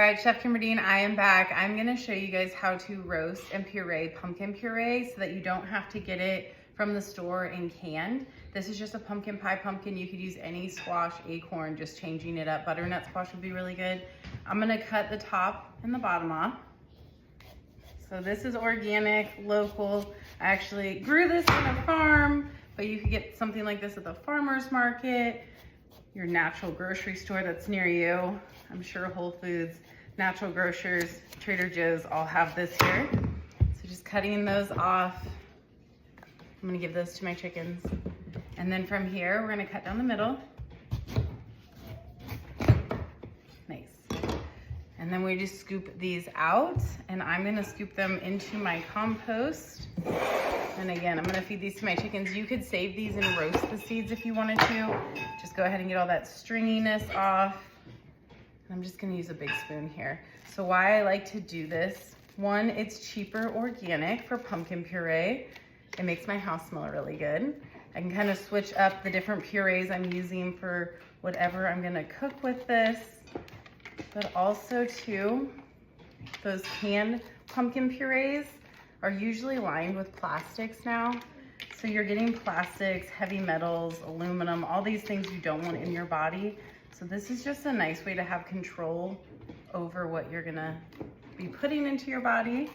All right, Chef Kimber, I am back. I'm gonna show you guys how to roast and puree pumpkin puree so that you don't have to get it from the store in canned. This is just a pumpkin pie pumpkin. You could use any squash, acorn, just changing it up. Butternut squash would be really good. I'm gonna cut the top and the bottom off. So this is organic, local. I actually grew this on a farm, but you could get something like this at the farmer's market, your natural grocery store that's near you. I'm sure Whole Foods, Natural Grocers, Trader Joe's all have this here. So just cutting those off. I'm gonna give those to my chickens. And then from here, we're gonna cut down the middle. Nice. And then we just scoop these out, and I'm gonna scoop them into my compost. And again, I'm gonna feed these to my chickens. You could save these and roast the seeds if you wanted to. Just go ahead and get all that stringiness off. I'm just gonna use a big spoon here. So why I like to do this, one, it's cheaper organic for pumpkin puree. It makes my house smell really good. I can kind of switch up the different purees I'm using for whatever I'm gonna cook with this. But also too, those canned pumpkin purees are usually lined with plastics now. So you're getting plastics, heavy metals, aluminum, all these things you don't want in your body. So this is just a nice way to have control over what you're gonna be putting into your body.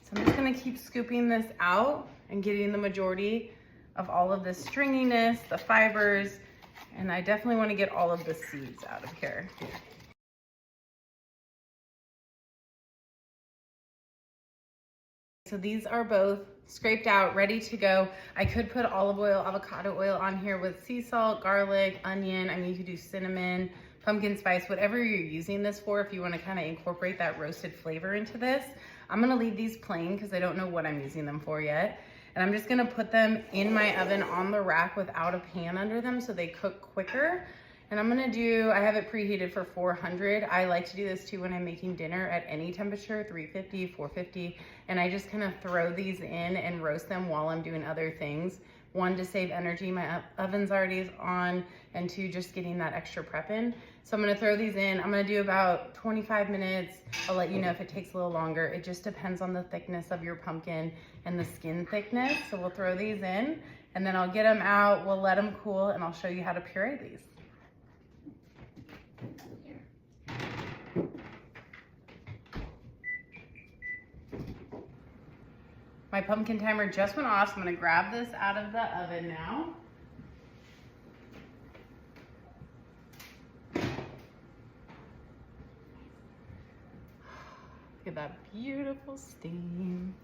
So I'm just gonna keep scooping this out and getting the majority of all of the stringiness, the fibers, and I definitely wanna get all of the seeds out of here. So these are both scraped out, ready to go. I could put olive oil, avocado oil on here with sea salt, garlic, onion. I mean, you could do cinnamon, pumpkin spice, whatever you're using this for, if you want to kind of incorporate that roasted flavor into this. I'm going to leave these plain because I don't know what I'm using them for yet. And I'm just going to put them in my oven on the rack without a pan under them so they cook quicker. And I'm gonna do, I have it preheated for 400. I like to do this too when I'm making dinner at any temperature, 350, 450. And I just kind of throw these in and roast them while I'm doing other things. One, to save energy, my oven's already on, and two, just getting that extra prep in. So I'm gonna throw these in. I'm gonna do about 25 minutes. I'll let you know if it takes a little longer. It just depends on the thickness of your pumpkin and the skin thickness. So we'll throw these in, and then I'll get them out, we'll let them cool, and I'll show you how to puree these. My pumpkin timer just went off, so I'm gonna grab this out of the oven now. Look at that beautiful steam.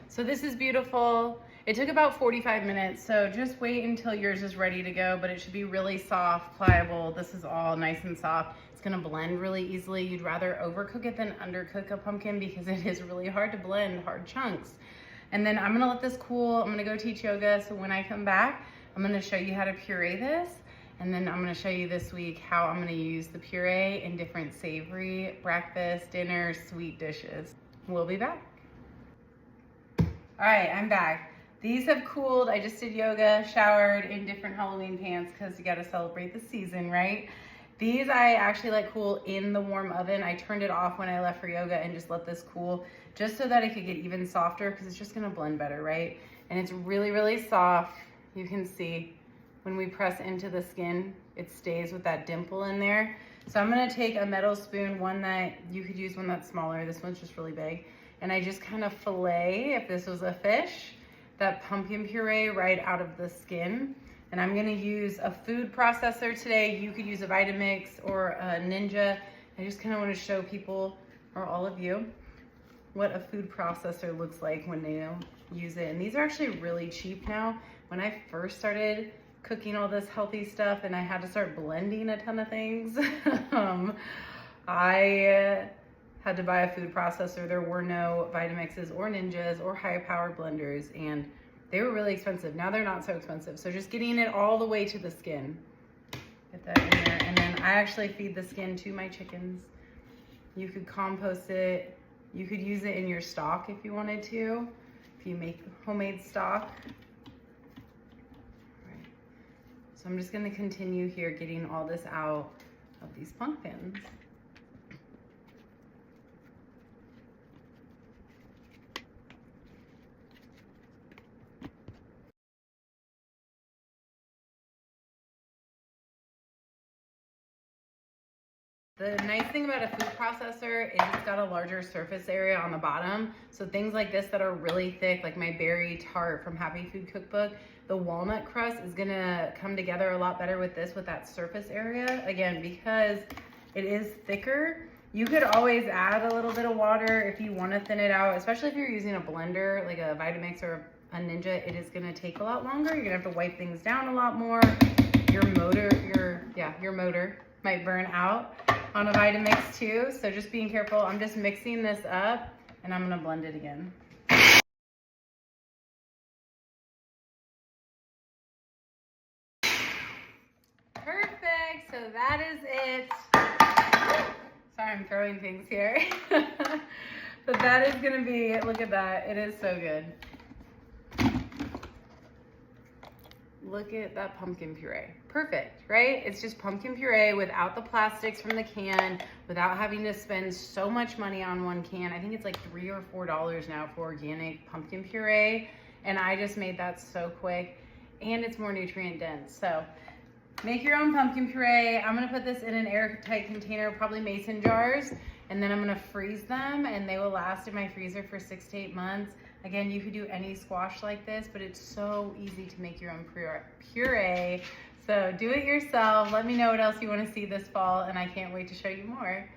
So this is beautiful. It took about 45 minutes, so just wait until yours is ready to go, but it should be really soft, pliable. This is all nice and soft. It's gonna blend really easily. You'd rather overcook it than undercook a pumpkin because it is really hard to blend hard chunks. And then I'm gonna let this cool. I'm gonna go teach yoga, so when I come back, I'm gonna show you how to puree this, and then I'm gonna show you this week how I'm gonna use the puree in different savory, breakfast, dinner, sweet dishes. We'll be back. All right, I'm back. These have cooled. I just did yoga, showered in different Halloween pants because you got to celebrate the season, right? These I actually let cool in the warm oven. I turned it off when I left for yoga and just let this cool just so that it could get even softer because it's just going to blend better, right? And it's really, really soft. You can see when we press into the skin, it stays with that dimple in there. So I'm going to take a metal spoon, one that you could use one that's smaller. This one's just really big. And I just kind of fillet, if this was a fish, that pumpkin puree right out of the skin. And I'm gonna use a food processor today. You could use a Vitamix or a Ninja. I just kind of want to show people, or all of you, what a food processor looks like when they use it. And these are actually really cheap now. When I first started cooking all this healthy stuff and I had to start blending a ton of things, I had to buy a food processor. There were no Vitamixes or Ninjas or high-powered blenders, and they were really expensive. Now they're not so expensive. So just getting it all the way to the skin. Get that in there. And then I actually feed the skin to my chickens. You could compost it. You could use it in your stock if you wanted to, if you make homemade stock. All right. So I'm just gonna continue here getting all this out of these pumpkins. The nice thing about a food processor is it's got a larger surface area on the bottom. So things like this that are really thick, like my berry tart from Happy Food Cookbook, the walnut crust is gonna come together a lot better with this, with that surface area. Again, because it is thicker, you could always add a little bit of water if you wanna thin it out, especially if you're using a blender, like a Vitamix or a Ninja. It is gonna take a lot longer. You're gonna have to wipe things down a lot more. Your motor might burn out on a Vitamix too, so just being careful. I'm just mixing this up and I'm gonna blend it again. Perfect, so that is it. Sorry, I'm throwing things here. But that is gonna be, look at that, it is so good. Look at that pumpkin puree. Perfect, right? It's just pumpkin puree without the plastics from the can, without having to spend so much money on one can. I think it's like $3 or $4 now for organic pumpkin puree. And I just made that so quick, and it's more nutrient dense. So make your own pumpkin puree. I'm gonna put this in an airtight container, probably mason jars, and then I'm gonna freeze them, and they will last in my freezer for 6 to 8 months. Again, you could do any squash like this, but it's so easy to make your own puree. So do it yourself. Let me know what else you want to see this fall, and I can't wait to show you more.